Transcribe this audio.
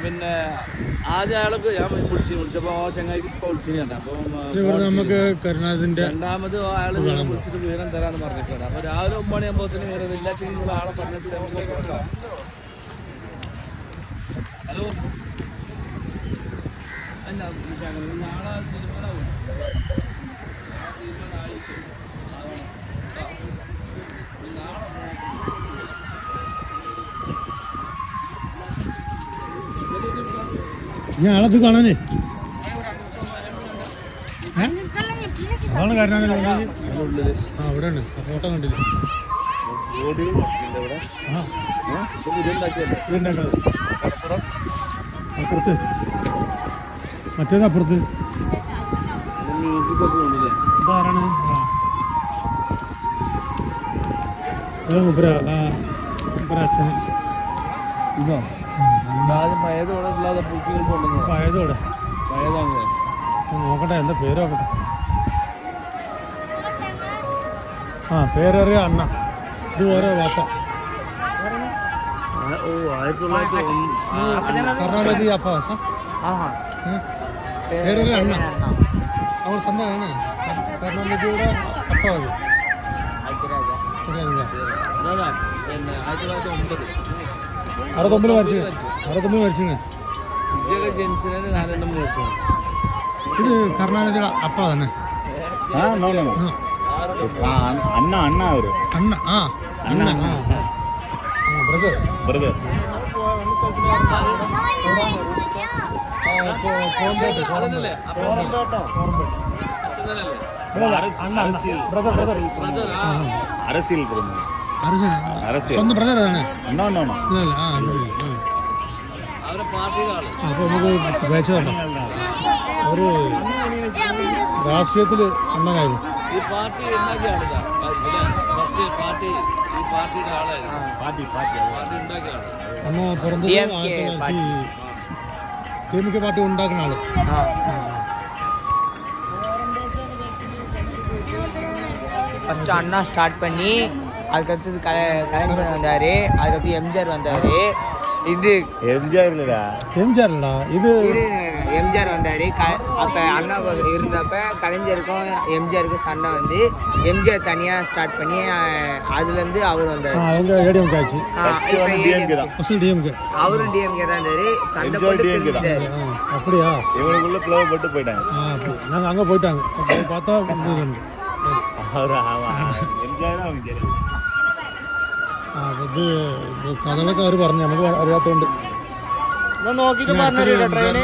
പിന്നെ ആദ്യം അയാൾക്ക് ഞാൻ വിളിച്ചപ്പോൾ ചങ്ങായിക്ക് ഇപ്പോൾ വിളിച്ചിട്ടുണ്ട്. അപ്പം നമുക്ക് കരുണാകരൻ്റെ രണ്ടാമത് അയാൾ വിളിച്ചിട്ട് വിവരം തരാമെന്ന് പറഞ്ഞിട്ടുണ്ട്. അപ്പോൾ രാവിലെ 9 മണിയാകുമ്പോഴത്തേന് വിവരം ഇല്ലാച്ചെങ്കിൽ നിങ്ങൾ ആളെ പറഞ്ഞിട്ട് നമുക്ക് ഹലോ അല്ല നാളെ തീരുമാനമാവും. ഞാൻ ആളത് കാണാനേ അതാണ് കരുണാകരൻ ആ അവിടെ ഉണ്ട് ഫോട്ടോ കണ്ടില്ല. അപ്പുറത്ത് മറ്റേത് അപ്പുറത്ത് ഇതാരാണ്? അച്ഛന് ഇതോ പഴയതോടെ നോക്കട്ടെ എന്താ പേര് നോക്കട്ടെ. ആ പേരറിയ അണ്ണ ഇത് ഓരോ വാപ്പ കർണാടക അപ്പ പേരറിയ അണ്ണ അവൾ സ്വന്തമാണ് കർണാടകയുടെ അപ്പ അത് 69 മരിച്ചു. ഇത് കർണാടക അപ്പ തന്നെ അണ്ണ അണ്ണ ഒരു അണ്ണ ആ അണ്ണ ബ്രദർ ബ്രദർ அரசியல் സ്വന്തം ബ്രദർ തന്നെ. അപ്പൊ നമുക്ക് വെച്ചോട്ടോ ഒരു രാഷ്ട്രീയത്തില് അണ്ണനായിരുന്നു. അന്ന് പുറത്ത് DMK പാർട്ടി ഉണ്ടാക്കുന്ന ആള്. ஃபஸ்ட்டு அண்ணா ஸ்டார்ட் பண்ணி அதுக்கடுத்தது கலைஞர் வந்தார், அதுக்கப்புறம் எம்ஜிஆர் வந்தார். இது எம்ஜிஆர் இல்லடா இது எம்ஜிஆர் வந்தார். அப்போ அண்ணா இருந்தப்ப கலைஞருக்கும் எம்ஜிஆருக்கும் சண்டை வந்து எம்ஜிஆர் தனியாக ஸ்டார்ட் பண்ணி அதுலேருந்து அவர் வந்தார். அவங்க ஏடிஎம்கே ஆச்சு. அவரும் டிஎம்கே தான் இருந்தார். சண்டை போட்டு அப்படியா? இவனுக்குள்ள பிளவு போட்டு போயிட்டாங்க. நாங்கள் அங்கே போயிட்டாங்க பார்த்தா ഇത് കഥകളൊക്കെ അവർ പറഞ്ഞു, നമുക്ക് അറിയാത്തതുകൊണ്ട് നോക്കിയിട്ട് പറഞ്ഞു.